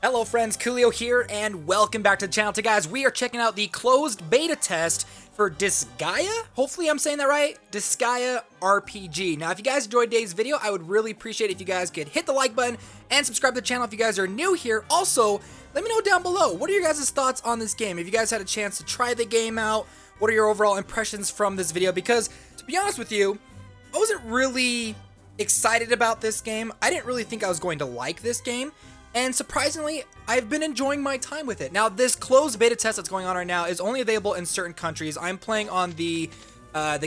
Hello friends, Koolio here, and welcome back to the channel. Today guys, we are checking out the closed beta test for DISGAEA. Hopefully I'm saying that right. DISGAEA RPG. Now if you guys enjoyed today's video, I would really appreciate it if you guys could hit the like button and subscribe to the channel if you guys are new here. Also, let me know down below, what are your guys' thoughts on this game? If you guys had a chance to try the game out, what are your overall impressions from this video? Because, to be honest with you, I wasn't really excited about this game. I didn't really think I was going to like this game. And surprisingly, I've been enjoying my time with it. Now, this closed beta test that's going on right now is only available in certain countries. I'm playing on the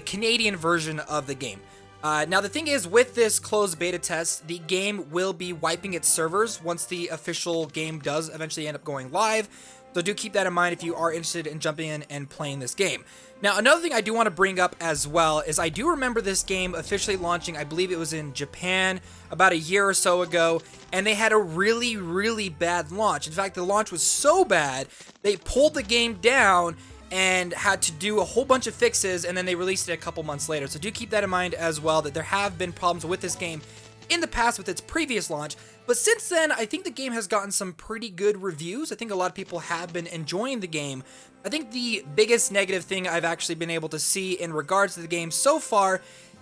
Canadian version of the game. Now, the thing is, with this closed beta test, the game will be wiping its servers once the official game does eventually end up going live. So do keep that in mind if you are interested in jumping in and playing this game. Now, another thing I do want to bring up as well is I do remember this game officially launching, I believe it was in Japan about a year or so ago, and they had a really bad launch. In fact, the launch was so bad, they pulled the game down and had to do a whole bunch of fixes, and then they released it a couple months later. So do keep that in mind as well, that there have been problems with this game in the past with its previous launch. But since then, I think the game has gotten some pretty good reviews. I think a lot of people have been enjoying the game. I think the biggest negative thing I've actually been able to see in regards to the game so far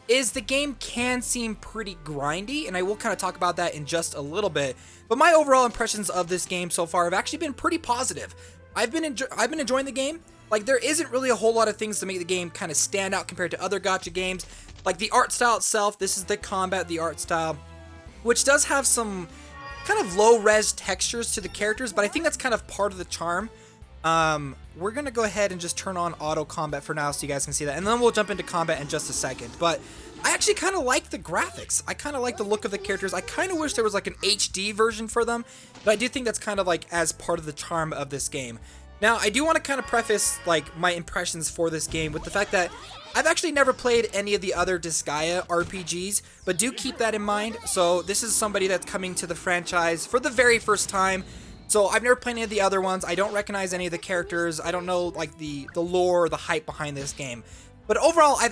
is the game can seem pretty grindy, and I will kind of talk about that in just a little bit. But my overall impressions of this game so far have actually been pretty positive. I've been enjoying the game. Like, there isn't really a whole lot of things to make the game kind of stand out compared to other gacha games. Like, the art style itself, this is the combat, the art style, which does have some kind of low-res textures to the characters, but I think that's kind of part of the charm. We're going to go ahead and just turn on auto combat for now so you guys can see that, and then we'll jump into combat in just a second. But I actually kind of like the graphics. I kind of like the look of the characters. I kind of wish there was like an HD version for them, but I do think that's kind of like as part of the charm of this game. Now, I do want to kind of preface like my impressions for this game with the fact that I've actually never played any of the other DISGAEA RPGs, but do keep that in mind. So this is somebody that's coming to the franchise for the very first time. So I've never played any of the other ones. I don't recognize any of the characters. I don't know like the lore or the hype behind this game. But overall, I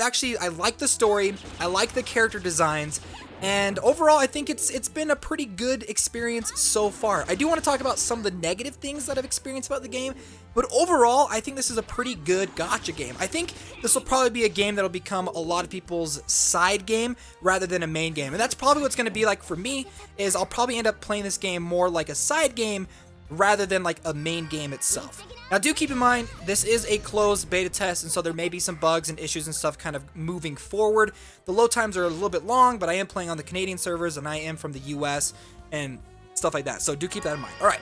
like the story. I like the character designs. And overall, I think it's been a pretty good experience so far. I do want to talk about some of the negative things that I've experienced about the game, but overall, I think this is a pretty good gacha game. I think this will probably be a game that'll become a lot of people's side game rather than a main game. And that's probably what's going to be like for me, is I'll probably end up playing this game more like a side game rather than like a main game itself. Now do keep in mind, this is a closed beta test, and so there may be some bugs and issues and stuff kind of moving forward. The load times are a little bit long, but I am playing on the Canadian servers and I am from the US and stuff like that, so do keep that in mind. Alright,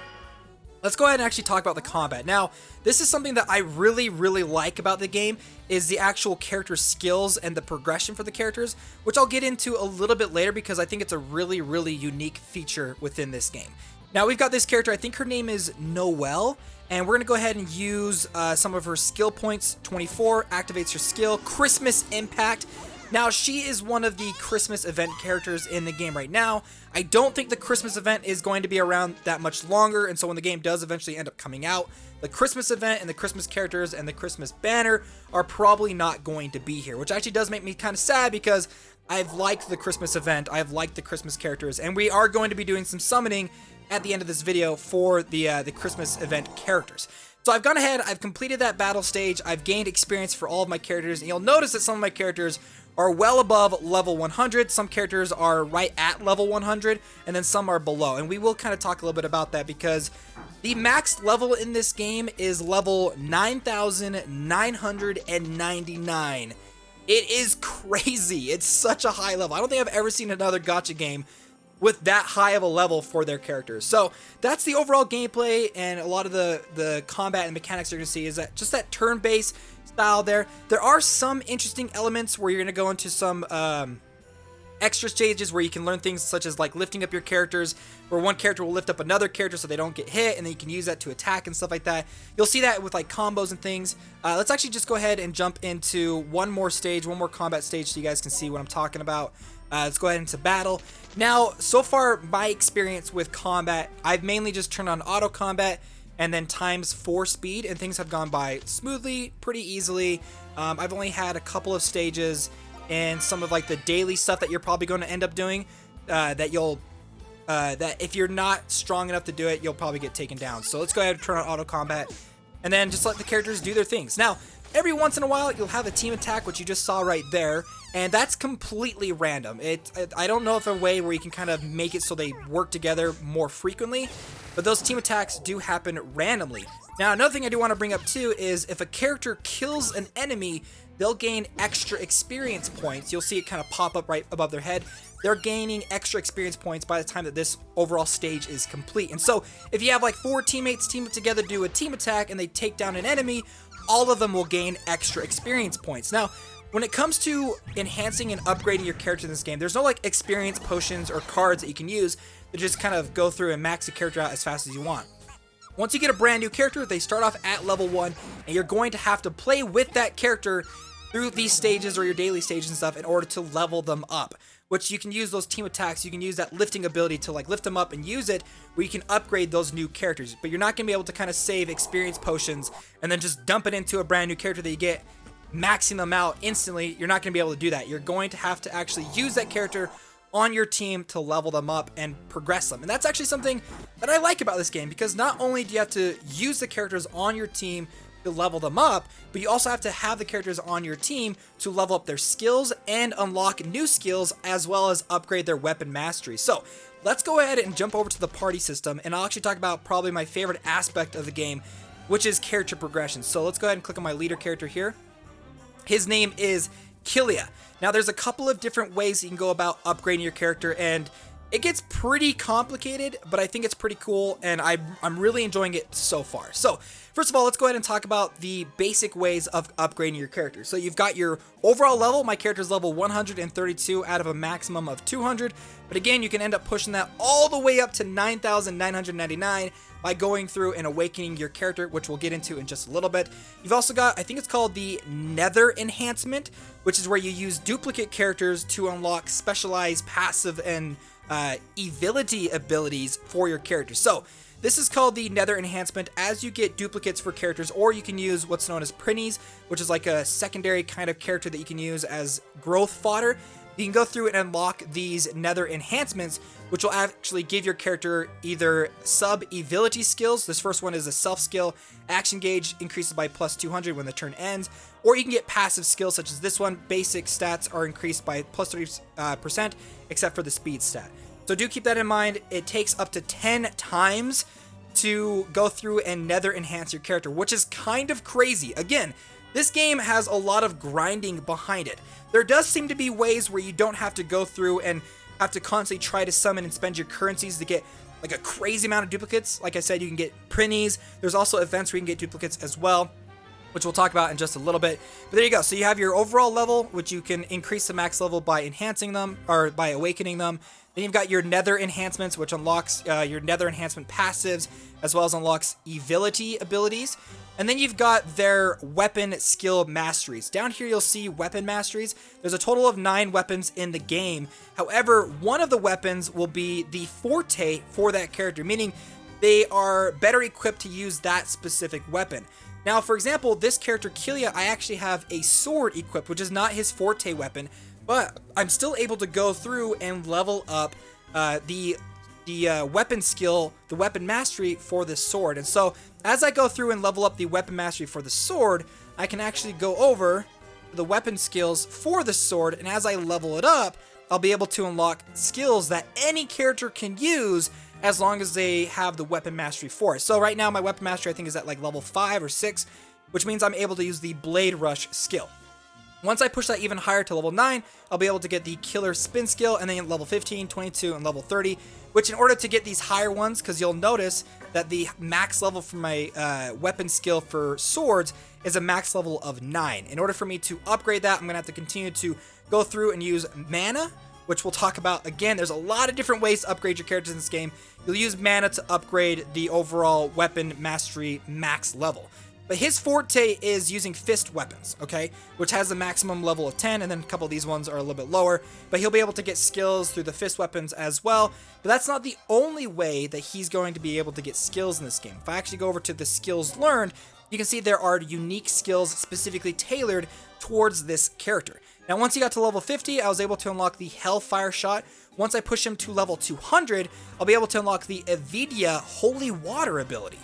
let's go ahead and actually talk about the combat. Now, this is something that I really like about the game, is the actual character skills and the progression for the characters, which I'll get into a little bit later because I think it's a really unique feature within this game. Now, we've got this character, I think her name is Noelle, and we're going to go ahead and use some of her skill points. 24 activates her skill, Christmas Impact. Now, she is one of the Christmas event characters in the game right now. I don't think the Christmas event is going to be around that much longer, and so when the game does eventually end up coming out, the Christmas event and the Christmas characters and the Christmas banner are probably not going to be here, which actually does make me kind of sad because I've liked the Christmas event, I've liked the Christmas characters, and we are going to be doing some summoning at the end of this video for the Christmas event characters. So I've gone ahead, I've completed that battle stage, I've gained experience for all of my characters, and you'll notice that some of my characters are well above level 100, some characters are right at level 100, and then some are below. And we will kind of talk a little bit about that because the max level in this game is level 9,999. It is crazy. It's such a high level. I don't think I've ever seen another gacha game with that high of a level for their characters. So that's the overall gameplay, and a lot of the combat and mechanics you're going to see is that just that turn-based style there. There are some interesting elements where you're going to go into some extra stages where you can learn things such as like lifting up your characters, where one character will lift up another character so they don't get hit, and then you can use that to attack and stuff like that. You'll see that with like combos and things. Let's actually just go ahead and jump into one more combat stage so you guys can see what I'm talking about. Let's go ahead into battle. Now, so far, my experience with combat, I've mainly just turned on auto combat and then ×4 speed, and things have gone by smoothly, pretty easily. I've only had a couple of stages and some of like the daily stuff that you're probably going to end up doing that you'll that if you're not strong enough to do it, you'll probably get taken down. So let's go ahead and turn on auto combat, and then just let the characters do their things. Now, every once in a while, you'll have a team attack, which you just saw right there, and that's completely random. I don't know if a way where you can kind of make it so they work together more frequently, but those team attacks do happen randomly. Now, another thing I do want to bring up too is if a character kills an enemy, they'll gain extra experience points. You'll see it kind of pop up right above their head. They're gaining extra experience points by the time that this overall stage is complete. And so if you have like 4 teammates team up together to do a team attack and they take down an enemy, all of them will gain extra experience points. Now, when it comes to enhancing and upgrading your character in this game, there's no like experience potions or cards that you can use to just kind of go through and max the character out as fast as you want. Once you get a brand new character, they start off at level 1, and you're going to have to play with that character through these stages or your daily stages and stuff in order to level them up, which you can use those team attacks. You can use that lifting ability to like lift them up and use it where you can upgrade those new characters, but you're not going to be able to kind of save experience potions and then just dump it into a brand new character that you get, maxing them out instantly. You're not going to be able to do that. You're going to have to actually use that character on your team to level them up and progress them. And that's actually something that I like about this game, because not only do you have to use the characters on your team to level them up, but you also have to have the characters on your team to level up their skills and unlock new skills, as well as upgrade their weapon mastery. So let's go ahead and jump over to the party system, and I'll actually talk about probably my favorite aspect of the game, which is character progression. So let's go ahead and click on my leader character here. His name is Koolio. Now there's a couple of different ways you can go about upgrading your character, and it gets pretty complicated, but I think it's pretty cool, and I'm really enjoying it so far. So first of all, let's go ahead and talk about the basic ways of upgrading your character. So you've got your overall level. My character's level 132 out of a maximum of 200, but again, you can end up pushing that all the way up to 9,999 by going through and awakening your character, which we'll get into in just a little bit. You've also got, I think it's called the Nether Enhancement, which is where you use duplicate characters to unlock specialized passive and evility abilities for your character. So this is called the Nether Enhancement. As you get duplicates for characters, or you can use what's known as printies, which is like a secondary kind of character that you can use as growth fodder. You can go through and unlock these Nether Enhancements, which will actually give your character either sub-evility skills. This first one is a self-skill. Action gauge increases by plus 200 when the turn ends. Or you can get passive skills such as this one. Basic stats are increased by plus 30%, except for the speed stat. So do keep that in mind. It takes up to 10 times to go through and Nether enhance your character, which is kind of crazy. Again, this game has a lot of grinding behind it. There does seem to be ways where you don't have to go through and have to constantly try to summon and spend your currencies to get like a crazy amount of duplicates. Like I said, you can get printies. There's also events where you can get duplicates as well, which we'll talk about in just a little bit. But there you go. So you have your overall level, which you can increase the max level by enhancing them or by awakening them. Then you've got your Nether Enhancements, which unlocks your Nether Enhancement passives, as well as unlocks evility abilities. And then you've got their weapon skill masteries. Down here you'll see weapon masteries. There's a total of 9 weapons in the game. However, one of the weapons will be the forte for that character, meaning they are better equipped to use that specific weapon. Now, for example, this character Koolio, I actually have a sword equipped, which is not his forte weapon, but I'm still able to go through and level up the weapon skill, the weapon mastery for this sword. And so as I go through and level up the weapon mastery for the sword, I can actually go over the weapon skills for the sword, and as I level it up, I'll be able to unlock skills that any character can use as long as they have the weapon mastery for it. So right now my weapon mastery I think is at like level 5 or 6, which means I'm able to use the Blade Rush skill. Once I push that even higher to level 9, I'll be able to get the Killer Spin skill, and then level 15, 22, and level 30, which in order to get these higher ones, because you'll notice that the max level for my weapon skill for swords is a max level of 9. In order for me to upgrade that, I'm going to have to continue to go through and use mana, which we'll talk about. Again, there's a lot of different ways to upgrade your characters in this game. You'll use mana to upgrade the overall weapon mastery max level. But his forte is using fist weapons, okay? Which has a maximum level of 10, and then a couple of these ones are a little bit lower. But he'll be able to get skills through the fist weapons as well. But that's not the only way that he's going to be able to get skills in this game. If I actually go over to the skills learned, you can see there are unique skills specifically tailored towards this character. Now, once he got to level 50, I was able to unlock the Hellfire Shot, once I push him to level 200, I'll be able to unlock the Evidia Holy Water ability.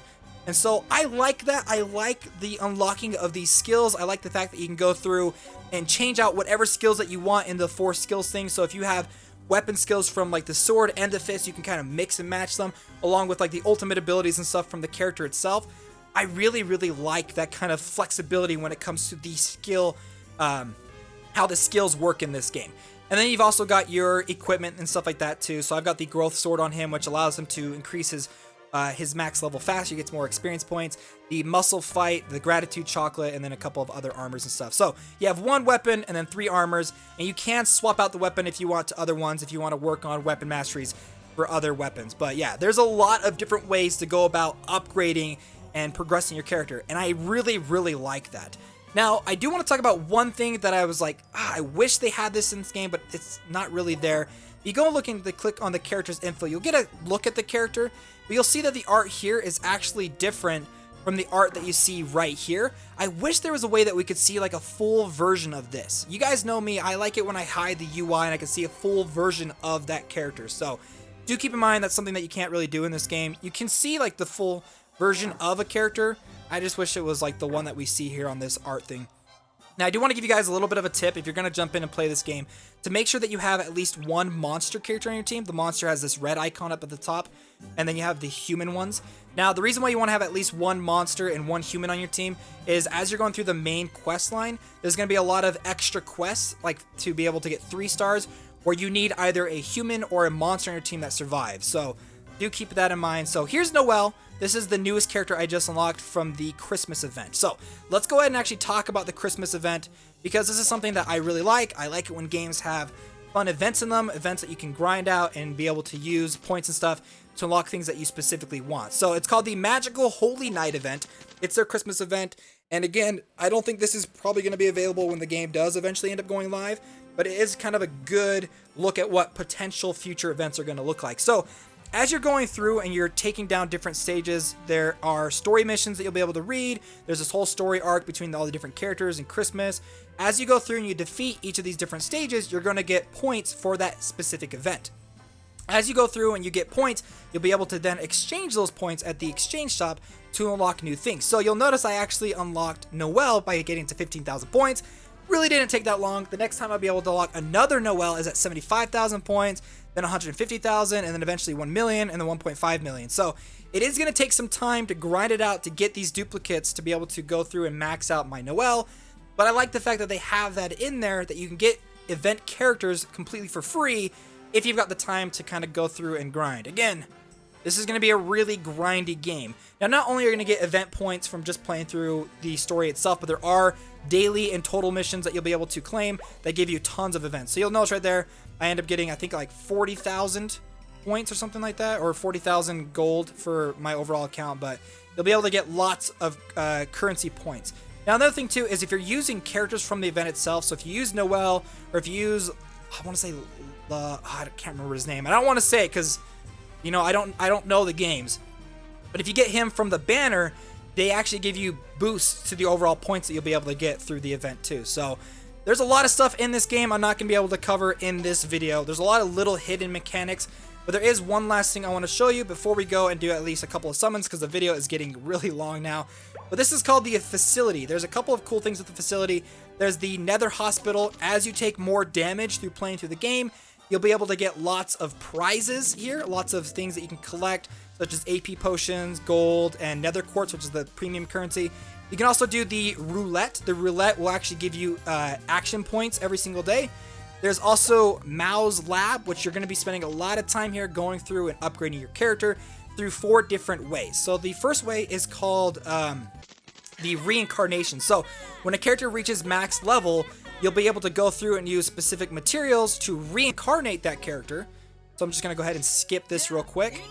And so I like that. I like the unlocking of these skills. I like the fact that you can go through and change out whatever skills that you want in the 4 skills thing. So if you have weapon skills from like the sword and the fist, you can kind of mix and match them along with like the ultimate abilities and stuff from the character itself. I really, really like that kind of flexibility when it comes to the skill, how the skills work in this game. And then you've also got your equipment and stuff like that too. So I've got the growth sword on him, which allows him to increase his max level faster. He gets more experience points, the muscle fight, the gratitude chocolate, and then a couple of other armors and stuff. So you have 1 weapon and then 3 armors, and you can swap out the weapon if you want to other ones, if you want to work on weapon masteries for other weapons. But yeah, there's a lot of different ways to go about upgrading and progressing your character, and I really, really like that. Now, I do want to talk about one thing that I was like, I wish they had this in this game, but it's not really there. You go look and click on the character's info, you'll get a look at the character, but you'll see that the art here is actually different from the art that you see right here. I wish there was a way that we could see like a full version of this. You guys know me, I like it when I hide the UI and I can see a full version of that character. So do keep in mind that's something that you can't really do in this game. You can see like the full version of a character. I just wish it was like the one that we see here on this art thing. Now, I do want to give you guys a little bit of a tip if you're going to jump in and play this game to make sure that you have at least 1 monster character on your team. The monster has this red icon up at the top, and then you have the human ones. Now, the reason why you want to have at least 1 monster and 1 human on your team is as you're going through the main quest line, there's going to be a lot of extra quests, like to be able to get 3 stars, where you need either a human or a monster on your team that survives. So do keep that in mind. So here's Noelle. This is the newest character I just unlocked from the Christmas event. So let's go ahead and actually talk about the Christmas event, because this is something that I really like. I like it when games have fun events in them, events that you can grind out and be able to use points and stuff to unlock things that you specifically want. So it's called the Magical Holy Night event. It's their Christmas event. And again, I don't think this is probably going to be available when the game does eventually end up going live, but it is kind of a good look at what potential future events are going to look like. So as you're going through and you're taking down different stages, there are story missions that you'll be able to read. There's this whole story arc between all the different characters and Christmas. As you go through and you defeat each of these different stages, you're going to get points for that specific event. As you go through and you get points, you'll be able to then exchange those points at the exchange shop to unlock new things. So you'll notice I actually unlocked Noelle by getting to 15,000 points. Really didn't take that long. The next time I'll be able to unlock another Noelle is at 75,000 points, then 150,000, and then eventually 1 million, and then 1.5 million. So it is going to take some time to grind it out to get these duplicates to be able to go through and max out my Noelle. But I like the fact that they have that in there, that you can get event characters completely for free if you've got the time to kind of go through and grind. Again, this is going to be a really grindy game. Now, not only are you going to get event points from just playing through the story itself, but there are daily and total missions that you'll be able to claim that give you tons of events. So you'll notice right there, I end up getting, I think, like 40,000 points or something like that, or 40,000 gold for my overall account, but you'll be able to get lots of currency points. Now, another thing, too, is if you're using characters from the event itself, so if you use Noelle, or if you use, I want to say, I can't remember his name. I don't want to say it because, you know, I don't know the games. But if you get him from the banner, they actually give you boosts to the overall points that you'll be able to get through the event too. So there's a lot of stuff in this game I'm not going to be able to cover in this video. There's a lot of little hidden mechanics, but there is one last thing I want to show you before we go and do at least a couple of summons, because the video is getting really long now. But this is called the facility. There's a couple of cool things with the facility. There's the Nether Hospital. As you take more damage through playing through the game, you'll be able to get lots of prizes here, lots of things that you can collect, such as AP potions, gold, and nether quartz, which is the premium currency. You can also do the roulette. The roulette will actually give you action points every single day. There's also Mao's Lab, which you're going to be spending a lot of time here going through and upgrading your character through 4 different ways. So the first way is called the reincarnation. So when a character reaches max level, you'll be able to go through and use specific materials to reincarnate that character. So I'm just going to go ahead and skip this real quick.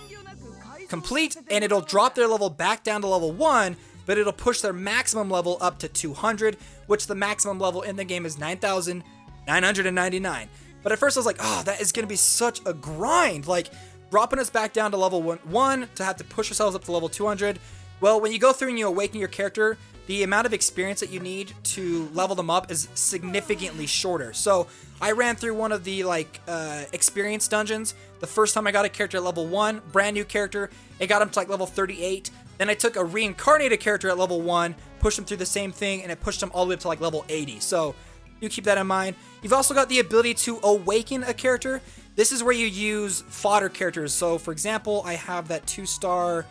Complete, and it'll drop their level back down to level 1, but it'll push their maximum level up to 200, which the maximum level in the game is 9,999. But at first I was like, oh, that is going to be such a grind. Like, dropping us back down to level 1 to have to push ourselves up to level 200. Well, when you go through and you awaken your character, the amount of experience that you need to level them up is significantly shorter. So I ran through one of the experience dungeons the first time I got a character at level 1, brand new character. It got him to like level 38. Then I took a reincarnated character at level 1, pushed him through the same thing, and it pushed him all the way up to like level 80. So you keep that in mind. You've also got the ability to awaken a character. This is where you use fodder characters. So for example, I have that 2-star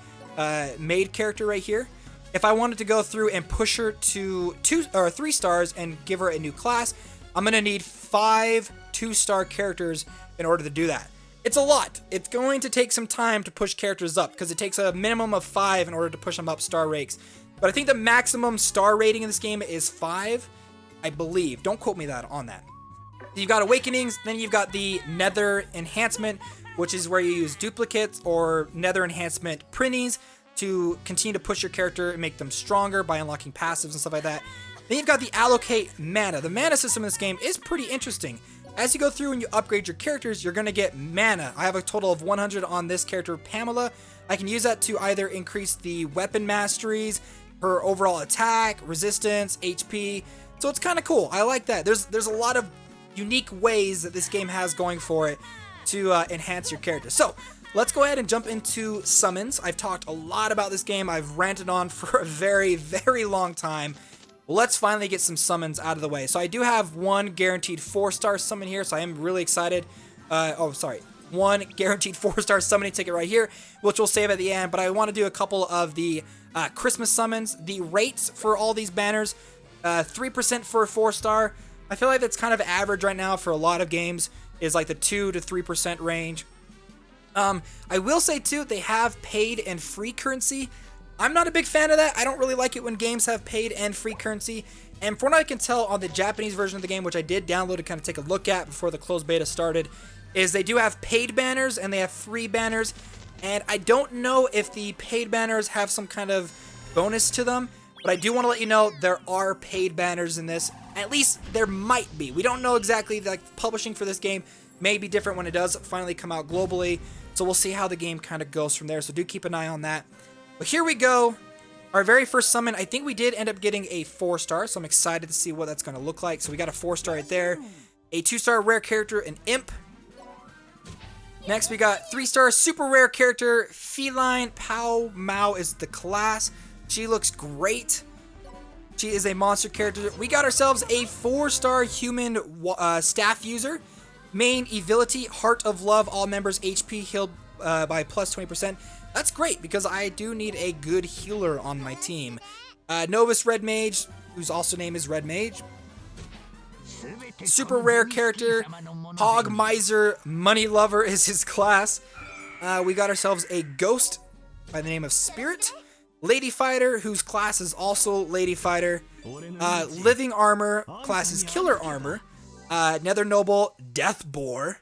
maid character right here. If I wanted to go through and push her to 2 or 3 stars and give her a new class, I'm gonna need 5 2-star characters in order to do that. It's a lot. It's going to take some time to push characters up because it takes a minimum of 5 in order to push them up star ranks. But I think the maximum star rating in this game is 5, I believe. Don't quote me on that. You've got Awakenings, then you've got the Nether Enhancement, which is where you use duplicates or Nether Enhancement printies to continue to push your character and make them stronger by unlocking passives and stuff like that. Then you've got the Allocate Mana. The mana system in this game is pretty interesting. As you go through and you upgrade your characters, you're going to get mana. I have a total of 100 on this character, Pamela. I can use that to either increase the weapon masteries, her overall attack, resistance, HP. So it's kind of cool. I like that. There's a lot of unique ways that this game has going for it to enhance your character. So let's go ahead and jump into summons. I've talked a lot about this game. I've ranted on for a very, very long time. Let's finally get some summons out of the way. So I do have one guaranteed 4-star summon here, so I am really excited. One guaranteed 4-star summoning ticket right here, which we'll save at the end. But I want to do a couple of the Christmas summons. The rates for all these banners, 3% for a 4-star. I feel like that's kind of average right now for a lot of games, is like the 2 to 3% range. I will say too, they have paid and free currency. I'm not a big fan of that. I don't really like it when games have paid and free currency. And from what I can tell on the Japanese version of the game, which I did download to kind of take a look at before the closed beta started, is they do have paid banners and they have free banners. And I don't know if the paid banners have some kind of bonus to them, but I do want to let you know there are paid banners in this. At least there might be. We don't know exactly. Like, publishing for this game may be different when it does finally come out globally. So we'll see how the game kind of goes from there. So do keep an eye on that. But here we go. Our very first summon, I think we did end up getting a 4-star, so I'm excited to see what that's going to look like. So we got a 4-star right there. A 2-star rare character, an imp. Next, we got 3-star super rare character, Feline. Pow Mao is the class. She looks great. She is a monster character. We got ourselves a 4-star human staff user. Main ability, Heart of Love. All members HP healed by plus 20%. That's great because I do need a good healer on my team. Novus Red Mage, whose also name is Red Mage. Super rare character, Hog Miser Money Lover is his class. We got ourselves a ghost by the name of Spirit. Lady Fighter, whose class is also Lady Fighter. Living Armor, class is Killer Armor. Nether Noble, Death Boar.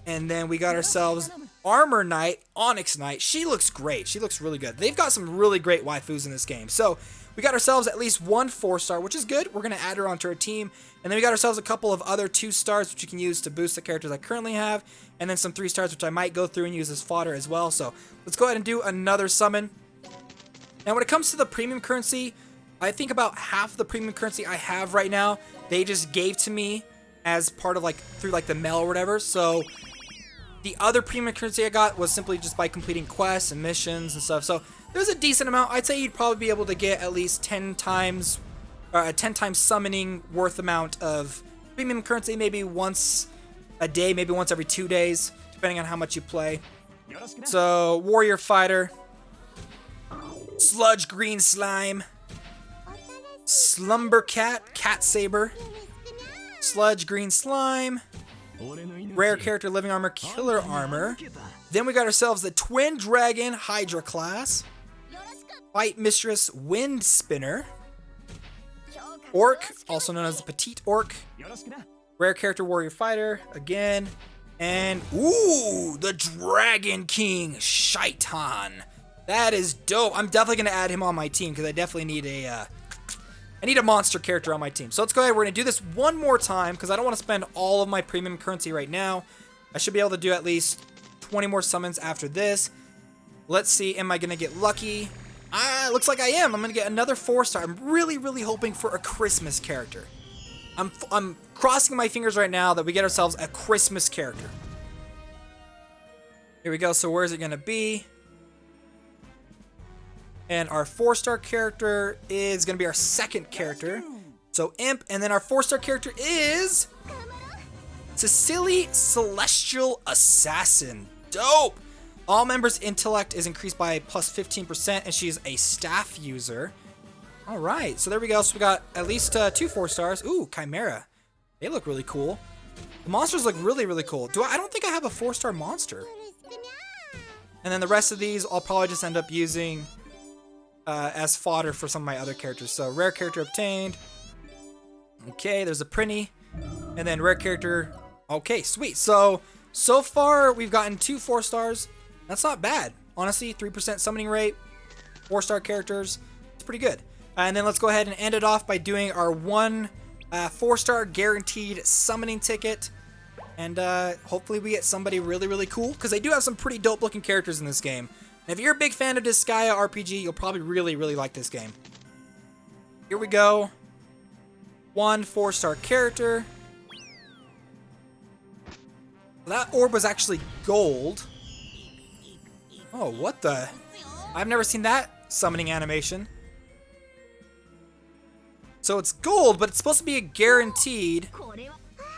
And then we got ourselves Armor Knight, Onyx Knight. She looks great. She looks really good. They've got some really great waifus in this game. So we got ourselves at least one 4-star, which is good. We're going to add her onto our team. And then we got ourselves a couple of other 2-stars, which you can use to boost the characters I currently have. And then some 3-stars, which I might go through and use as fodder as well. So let's go ahead and do another summon. Now when it comes to the premium currency, I think about half the premium currency I have right now, they just gave to me as part of through the mail or whatever. So the other premium currency I got was simply just by completing quests and missions and stuff. So there's a decent amount. I'd say you'd probably be able to get at least 10 times summoning worth amount of premium currency, maybe once a day, maybe once every 2 days, depending on how much you play. So Warrior Fighter, Sludge Green Slime, Slumber Cat, Cat Saber, Sludge Green Slime, rare character Living Armor, Killer Armor. Then we got ourselves the Twin Dragon Hydra class, Fight Mistress Wind Spinner, Orc, also known as the Petite Orc, rare character Warrior Fighter again, and ooh, the Dragon King Shaitan. That is dope. I'm definitely gonna add him on my team because I definitely need a monster character on my team. So let's go ahead. We're going to do this one more time because I don't want to spend all of my premium currency right now. I should be able to do at least 20 more summons after this. Let's see. Am I going to get lucky? Looks like I am. I'm gonna get another 4-star. I'm really hoping for a Christmas character. I'm crossing my fingers right now that we get ourselves a Christmas character. Here we go. So where is it gonna be? And our 4-star character is gonna be our second character. So Imp, and then our 4-star character is Cecily Celestial Assassin. Dope! All members' intellect is increased by plus 15%, and she's a staff user. Alright, so there we go. So we got at least 2 4-stars. Ooh, Chimera. They look really cool. The monsters look really cool. I don't think I have a 4-star monster. And then the rest of these I'll probably just end up using as fodder for some of my other characters. So rare character obtained. Okay, there's a Prinny. And then rare character. Okay, sweet. So far we've gotten 2 4-stars. That's not bad. Honestly, 3% summoning rate, 4-star characters. It's pretty good. And then let's go ahead and end it off by doing our 1 4-star guaranteed summoning ticket. And hopefully we get somebody really cool, because they do have some pretty dope looking characters in this game. And if you're a big fan of DISGAEA RPG, you'll probably really like this game. Here we go. 1 4-star character. That orb was actually gold. Oh, what the? I've never seen that summoning animation. So it's gold, but it's supposed to be a guaranteed.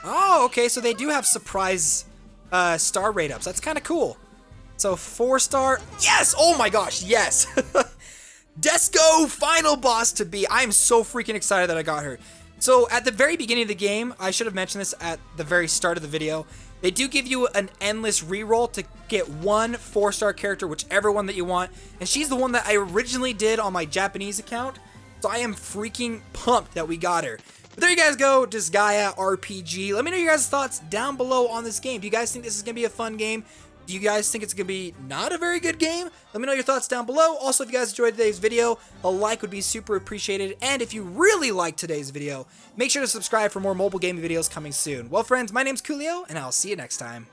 Oh, okay, so they do have surprise star rate ups. That's kind of cool. So 4-star. Yes! Oh my gosh, yes! DISGAEA final boss to be. I'm so freaking excited that I got her. So at the very beginning of the game, I should have mentioned this at the very start of the video, they do give you an endless reroll to get 1 4-star character, whichever one that you want. And she's the one that I originally did on my Japanese account. So I am freaking pumped that we got her. But there you guys go, DISGAEA RPG. Let me know your guys' thoughts down below on this game. Do you guys think this is going to be a fun game? Do you guys think it's going to be not a very good game? Let me know your thoughts down below. Also, if you guys enjoyed today's video, a like would be super appreciated. And if you really liked today's video, make sure to subscribe for more mobile gaming videos coming soon. Well, friends, my name's Koolio, and I'll see you next time.